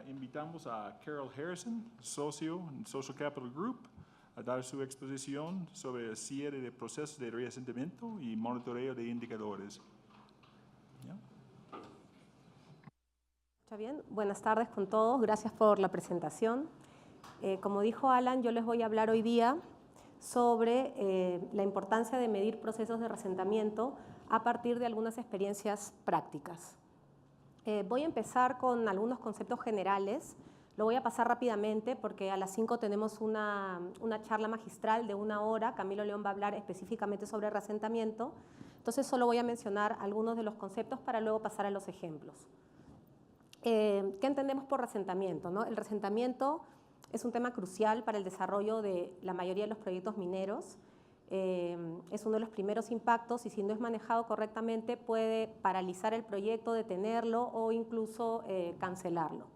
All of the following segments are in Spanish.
Invitamos a Carol Harrison, socio en Social Capital Group, a dar su exposición sobre el cierre de procesos de reasentamiento y monitoreo de indicadores. ¿Ya? Está bien. Buenas tardes con todos. Gracias por la presentación. Como dijo Alan, yo les voy a hablar hoy día sobre la importancia de medir procesos de reasentamiento a partir de algunas experiencias prácticas. Voy a empezar con algunos conceptos generales. Lo voy a pasar rápidamente porque a las 5 tenemos una charla magistral de 1 hora. Camilo León va a hablar específicamente sobre reasentamiento. Entonces solo voy a mencionar algunos de los conceptos para luego pasar a los ejemplos. ¿Qué entendemos por reasentamiento, ¿no? El reasentamiento es un tema crucial para el desarrollo de la mayoría de los proyectos mineros. Es uno de los primeros impactos y si no es manejado correctamente puede paralizar el proyecto, detenerlo o incluso cancelarlo.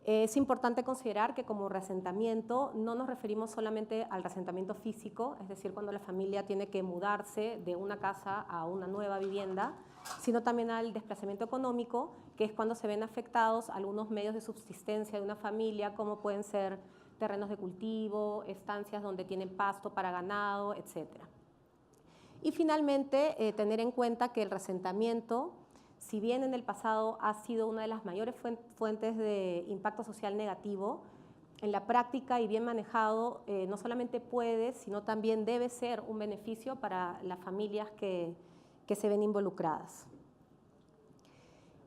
Es importante considerar que como reasentamiento no nos referimos solamente al reasentamiento físico, es decir, cuando la familia tiene que mudarse de una casa a una nueva vivienda, sino también al desplazamiento económico, que es cuando se ven afectados algunos medios de subsistencia de una familia, como pueden ser terrenos de cultivo, estancias donde tienen pasto para ganado, etc. Y finalmente, tener en cuenta que el reasentamiento, si bien en el pasado ha sido una de las mayores fuentes de impacto social negativo, en la práctica y bien manejado no solamente puede, sino también debe ser un beneficio para las familias que se ven involucradas.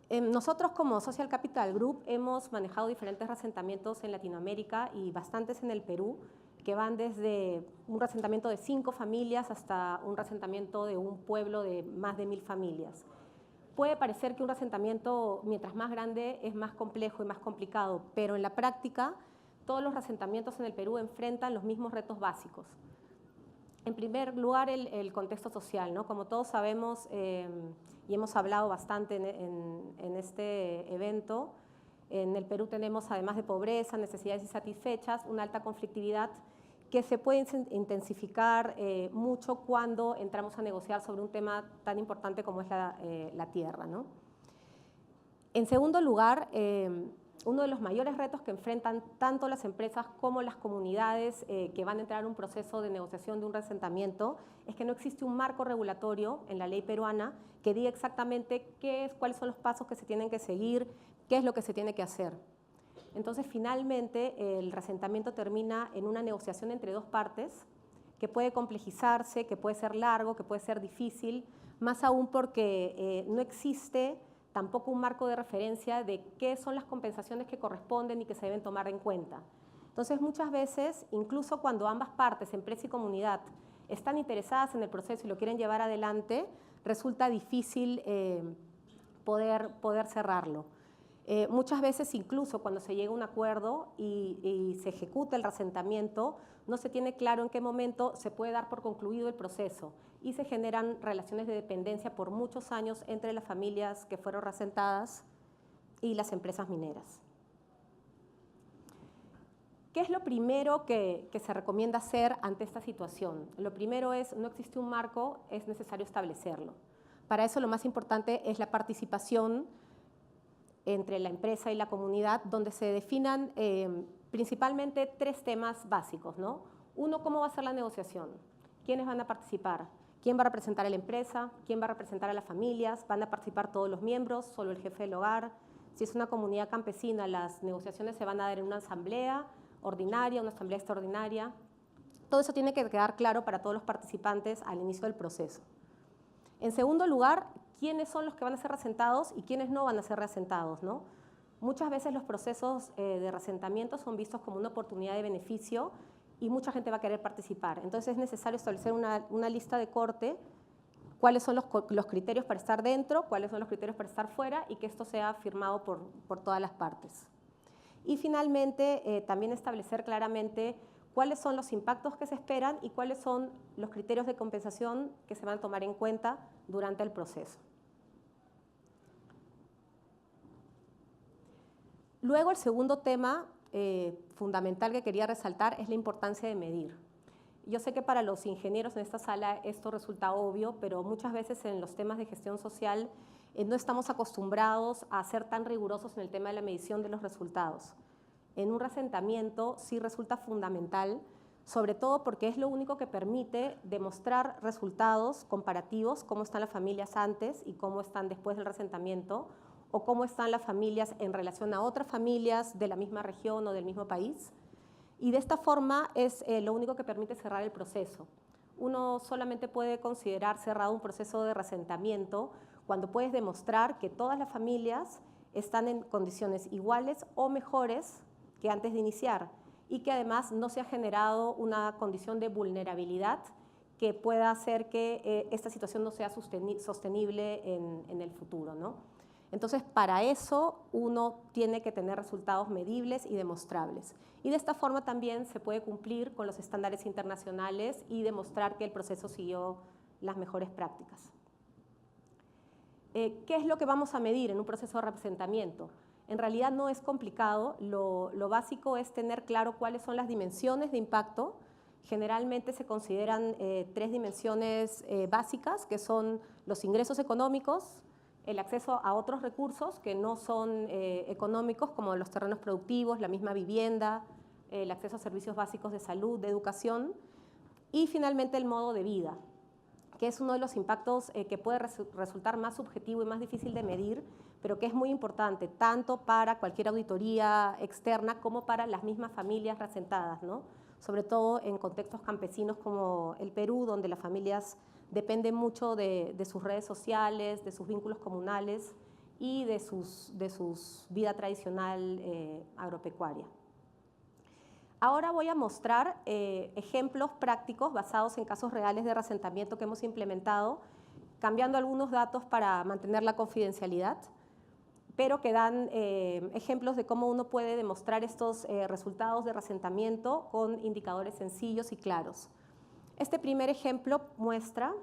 Nosotros como Social Capital Group hemos manejado diferentes reasentamientos en Latinoamérica y bastantes en el Perú, que van desde un reasentamiento de 5 familias hasta un reasentamiento de un pueblo de más de 1000 familias. Puede parecer que un reasentamiento, mientras más grande, es más complejo y más complicado, pero en la práctica todos los reasentamientos en el Perú enfrentan los mismos retos básicos. En primer lugar, el contexto social, ¿no? Como todos sabemos y hemos hablado bastante en este evento, en el Perú tenemos, además de pobreza, necesidades insatisfechas, una alta conflictividad que se puede intensificar mucho cuando entramos a negociar sobre un tema tan importante como es la tierra, ¿no? En segundo lugar, uno de los mayores retos que enfrentan tanto las empresas como las comunidades que van a entrar en un proceso de negociación de un reasentamiento es que no existe un marco regulatorio en la ley peruana que diga exactamente cuáles son los pasos que se tienen que seguir, qué es lo que se tiene que hacer. Entonces, finalmente, el reasentamiento termina en una negociación entre 2 partes que puede complejizarse, que puede ser largo, que puede ser difícil, más aún porque no existe tampoco un marco de referencia de qué son las compensaciones que corresponden y que se deben tomar en cuenta. Entonces, muchas veces, incluso cuando ambas partes, empresa y comunidad, están interesadas en el proceso y lo quieren llevar adelante, resulta difícil poder cerrarlo. Muchas veces, incluso cuando se llega a un acuerdo y se ejecuta el reasentamiento, no se tiene claro en qué momento se puede dar por concluido el proceso y se generan relaciones de dependencia por muchos años entre las familias que fueron reasentadas y las empresas mineras. ¿Qué es lo primero que se recomienda hacer ante esta situación? Lo primero es, no existe un marco, es necesario establecerlo. Para eso lo más importante es la participación entre la empresa y la comunidad, donde se definan principalmente 3 temas básicos, ¿no? Uno, ¿cómo va a ser la negociación? ¿Quiénes van a participar? ¿Quién va a representar a la empresa? ¿Quién va a representar a las familias? ¿Van a participar todos los miembros? ¿Solo el jefe del hogar? Si es una comunidad campesina, las negociaciones se van a dar en una asamblea ordinaria, una asamblea extraordinaria. Todo eso tiene que quedar claro para todos los participantes al inicio del proceso. En segundo lugar, quiénes son los que van a ser reasentados y quiénes no van a ser reasentados, ¿no? Muchas veces los procesos de reasentamiento son vistos como una oportunidad de beneficio y mucha gente va a querer participar. Entonces es necesario establecer una lista de corte, cuáles son los criterios para estar dentro, cuáles son los criterios para estar fuera y que esto sea firmado por todas las partes. Y finalmente también establecer claramente cuáles son los impactos que se esperan y cuáles son los criterios de compensación que se van a tomar en cuenta durante el proceso. Luego, el segundo tema fundamental que quería resaltar es la importancia de medir. Yo sé que para los ingenieros en esta sala esto resulta obvio, pero muchas veces en los temas de gestión social no estamos acostumbrados a ser tan rigurosos en el tema de la medición de los resultados. En un reasentamiento sí resulta fundamental, sobre todo porque es lo único que permite demostrar resultados comparativos, cómo están las familias antes y cómo están después del reasentamiento, o cómo están las familias en relación a otras familias de la misma región o del mismo país. Y de esta forma es lo único que permite cerrar el proceso. Uno solamente puede considerar cerrado un proceso de reasentamiento cuando puedes demostrar que todas las familias están en condiciones iguales o mejores que antes de iniciar y que además no se ha generado una condición de vulnerabilidad que pueda hacer que esta situación no sea sostenible en el futuro, ¿no? Entonces, para eso uno tiene que tener resultados medibles y demostrables. Y de esta forma también se puede cumplir con los estándares internacionales y demostrar que el proceso siguió las mejores prácticas. ¿Qué es lo que vamos a medir en un proceso de reasentamiento? En realidad no es complicado, lo básico es tener claro cuáles son las dimensiones de impacto. Generalmente se consideran 3 dimensiones básicas, que son los ingresos económicos, el acceso a otros recursos que no son económicos, como los terrenos productivos, la misma vivienda, el acceso a servicios básicos de salud, de educación, y finalmente el modo de vida, que es uno de los impactos que puede resultar más subjetivo y más difícil de medir, pero que es muy importante, tanto para cualquier auditoría externa como para las mismas familias reasentadas, ¿no? Sobre todo en contextos campesinos como el Perú, donde las familias dependen mucho de sus redes sociales, de sus vínculos comunales y de sus vida tradicional agropecuaria. Ahora voy a mostrar ejemplos prácticos basados en casos reales de reasentamiento que hemos implementado, cambiando algunos datos para mantener la confidencialidad, pero que dan ejemplos de cómo uno puede demostrar estos resultados de reasentamiento con indicadores sencillos y claros. Este primer ejemplo muestra,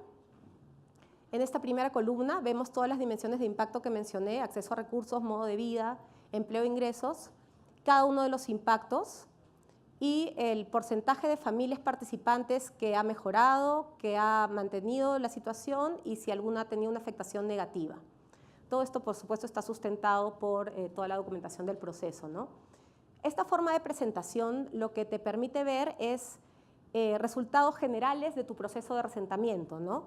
en esta primera columna vemos todas las dimensiones de impacto que mencioné, acceso a recursos, modo de vida, empleo e ingresos, cada uno de los impactos y el porcentaje de familias participantes que ha mejorado, que ha mantenido la situación y si alguna ha tenido una afectación negativa. Todo esto, por supuesto, está sustentado por toda la documentación del proceso, ¿no? Esta forma de presentación lo que te permite ver es resultados generales de tu proceso de reasentamiento, ¿no?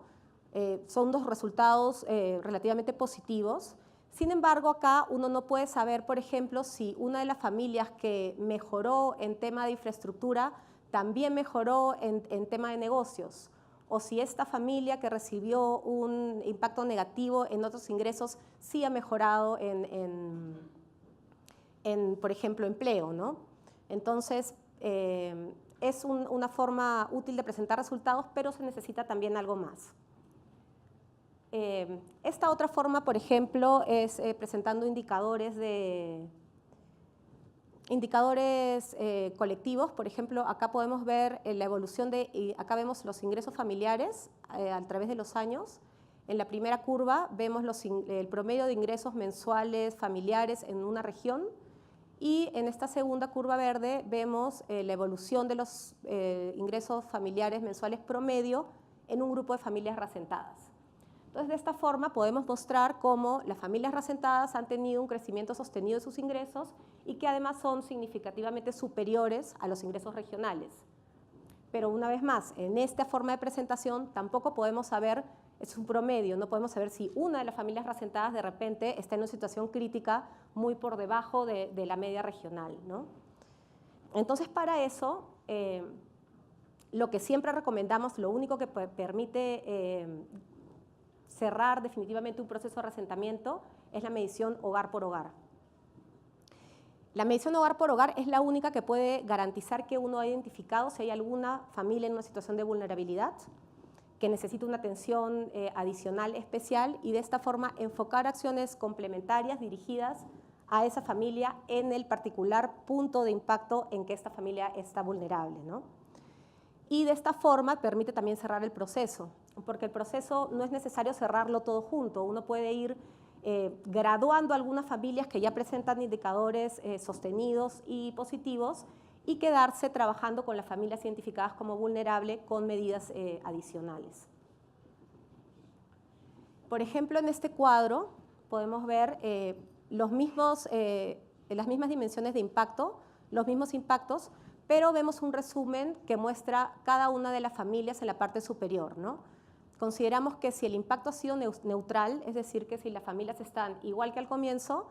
Son 2 resultados relativamente positivos. Sin embargo, acá uno no puede saber, por ejemplo, si una de las familias que mejoró en tema de infraestructura también mejoró en tema de negocios, o si esta familia que recibió un impacto negativo en otros ingresos sí ha mejorado por ejemplo, empleo, ¿no? Entonces, es una forma útil de presentar resultados, pero se necesita también algo más. Esta otra forma, por ejemplo, es presentando indicadores colectivos. Por ejemplo, acá podemos ver la evolución acá vemos los ingresos familiares a través de los años. En la primera curva vemos el promedio de ingresos mensuales familiares en una región. Y en esta segunda curva verde vemos la evolución de los ingresos familiares mensuales promedio en un grupo de familias reasentadas. Entonces, de esta forma podemos mostrar cómo las familias reasentadas han tenido un crecimiento sostenido de sus ingresos y que además son significativamente superiores a los ingresos regionales. Pero una vez más, en esta forma de presentación tampoco podemos saber, es un promedio, no podemos saber si una de las familias reasentadas de repente está en una situación crítica muy por debajo de la media regional, ¿no? Entonces, para eso, lo que siempre recomendamos, lo único que permite cerrar definitivamente un proceso de reasentamiento es la medición hogar por hogar. La medición hogar por hogar es la única que puede garantizar que uno ha identificado si hay alguna familia en una situación de vulnerabilidad que necesita una atención adicional especial y de esta forma enfocar acciones complementarias dirigidas a esa familia en el particular punto de impacto en que esta familia está vulnerable, ¿no? Y de esta forma permite también cerrar el proceso, porque el proceso no es necesario cerrarlo todo junto, uno puede ir graduando algunas familias que ya presentan indicadores sostenidos y positivos y quedarse trabajando con las familias identificadas como vulnerables con medidas adicionales. Por ejemplo, en este cuadro podemos ver las mismas dimensiones de impacto, los mismos impactos, pero vemos un resumen que muestra cada una de las familias en la parte superior, ¿no? Consideramos que si el impacto ha sido neutral, es decir, que si las familias están igual que al comienzo,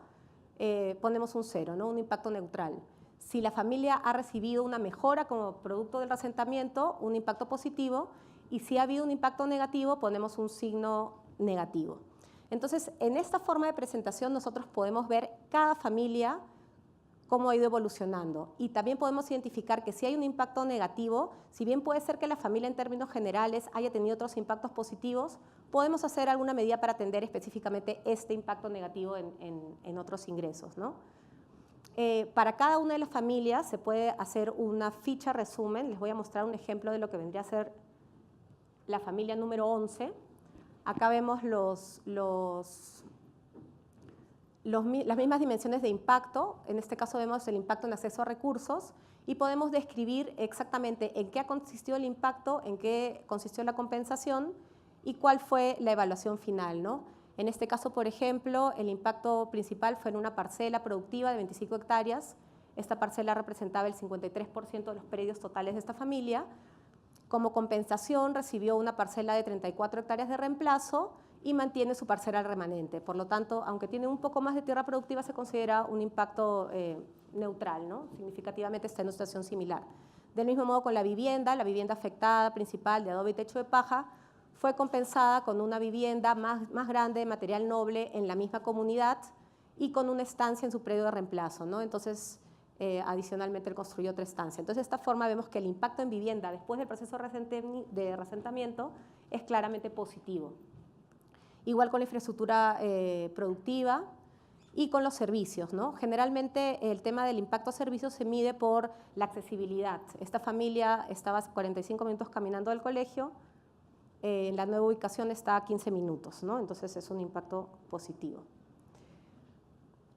ponemos un 0, ¿no? Un impacto neutral. Si la familia ha recibido una mejora como producto del asentamiento, un impacto positivo, y si ha habido un impacto negativo, ponemos un signo negativo. Entonces, en esta forma de presentación nosotros podemos ver cada familia cómo ha ido evolucionando, y también podemos identificar que si hay un impacto negativo, si bien puede ser que la familia en términos generales haya tenido otros impactos positivos, podemos hacer alguna medida para atender específicamente este impacto negativo en otros ingresos, ¿no? Para cada una de las familias se puede hacer una ficha resumen. Les voy a mostrar un ejemplo de lo que vendría a ser la familia número 11. Acá vemos las mismas dimensiones de impacto. En este caso vemos el impacto en acceso a recursos y podemos describir exactamente en qué consistió el impacto, en qué consistió la compensación y cuál fue la evaluación final, ¿no? En este caso, por ejemplo, el impacto principal fue en una parcela productiva de 25 hectáreas. Esta parcela representaba el 53% de los predios totales de esta familia. Como compensación recibió una parcela de 34 hectáreas de reemplazo y mantiene su parcela remanente. Por lo tanto, aunque tiene un poco más de tierra productiva, se considera un impacto neutral, ¿no? Significativamente está en una situación similar. Del mismo modo con la vivienda afectada principal de adobe y techo de paja, fue compensada con una vivienda más grande de material noble en la misma comunidad y con una estancia en su predio de reemplazo, ¿no? Entonces, adicionalmente, él construyó otra estancia. Entonces, de esta forma vemos que el impacto en vivienda después del proceso de resentamiento es claramente positivo. Igual con la infraestructura productiva y con los servicios, ¿no? Generalmente, el tema del impacto a servicios se mide por la accesibilidad. Esta familia estaba 45 minutos caminando del colegio. En la nueva ubicación está a 15 minutos, ¿no? Entonces es un impacto positivo.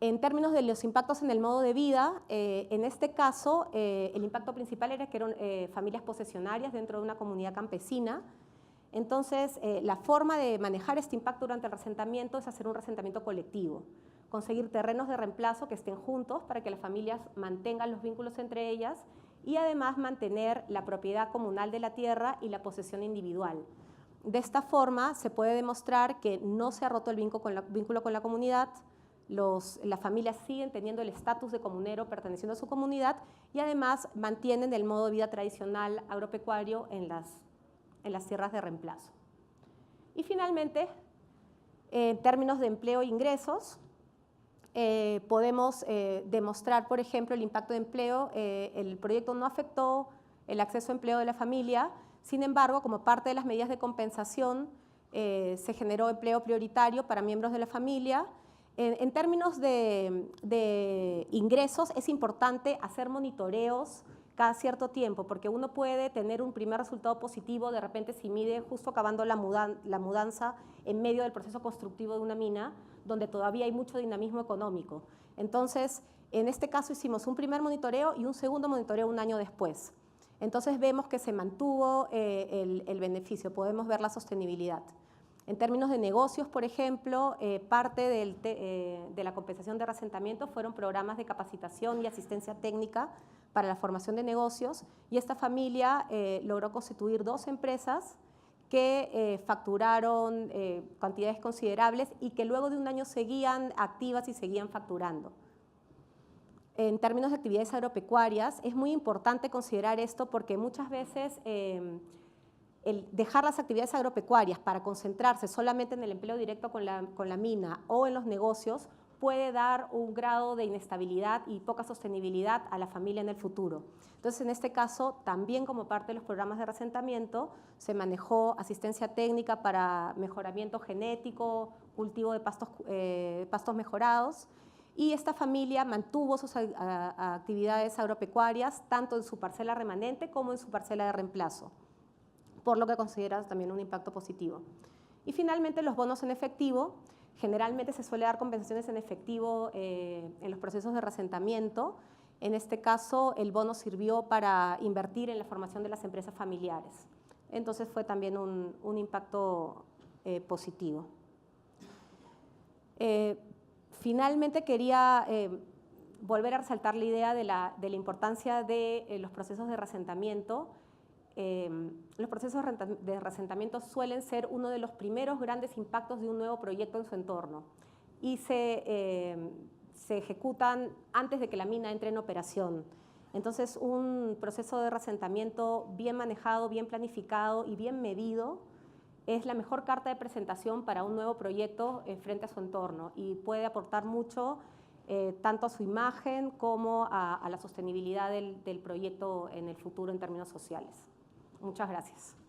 En términos de los impactos en el modo de vida, en este caso el impacto principal era que eran familias posesionarias dentro de una comunidad campesina. Entonces la forma de manejar este impacto durante el resentamiento es hacer un resentamiento colectivo, conseguir terrenos de reemplazo que estén juntos para que las familias mantengan los vínculos entre ellas y además mantener la propiedad comunal de la tierra y la posesión individual. De esta forma se puede demostrar que no se ha roto el vínculo con la comunidad, las familias siguen teniendo el estatus de comunero perteneciendo a su comunidad y además mantienen el modo de vida tradicional agropecuario en las tierras de reemplazo. Y finalmente, en términos de empleo e ingresos, podemos demostrar, por ejemplo, el impacto de empleo. El proyecto no afectó el acceso a empleo de la familia. Sin embargo, como parte de las medidas de compensación, se generó empleo prioritario para miembros de la familia. En términos de ingresos, es importante hacer monitoreos cada cierto tiempo, porque uno puede tener un primer resultado positivo, de repente si mide justo acabando la mudanza en medio del proceso constructivo de una mina, donde todavía hay mucho dinamismo económico. Entonces, en este caso hicimos un primer monitoreo y un segundo monitoreo un año después. Entonces vemos que se mantuvo el beneficio, podemos ver la sostenibilidad. En términos de negocios, por ejemplo, parte de la compensación de resentamiento fueron programas de capacitación y asistencia técnica para la formación de negocios y esta familia logró constituir 2 empresas que facturaron cantidades considerables y que luego de un año seguían activas y seguían facturando. En términos de actividades agropecuarias, es muy importante considerar esto porque muchas veces el dejar las actividades agropecuarias para concentrarse solamente en el empleo directo con la mina o en los negocios puede dar un grado de inestabilidad y poca sostenibilidad a la familia en el futuro. Entonces, en este caso, también como parte de los programas de resentamiento, se manejó asistencia técnica para mejoramiento genético, cultivo de pastos mejorados, y esta familia mantuvo sus actividades agropecuarias tanto en su parcela remanente como en su parcela de reemplazo, por lo que considera también un impacto positivo. Y finalmente los bonos en efectivo. Generalmente se suele dar compensaciones en efectivo en los procesos de resentamiento. En este caso el bono sirvió para invertir en la formación de las empresas familiares. Entonces fue también un impacto positivo. Finalmente quería volver a resaltar la idea de la importancia de los procesos de reasentamiento. Los procesos de reasentamiento suelen ser uno de los primeros grandes impactos de un nuevo proyecto en su entorno y se ejecutan antes de que la mina entre en operación. Entonces, un proceso de reasentamiento bien manejado, bien planificado y bien medido es la mejor carta de presentación para un nuevo proyecto frente a su entorno y puede aportar mucho tanto a su imagen como a la sostenibilidad del proyecto en el futuro en términos sociales. Muchas gracias.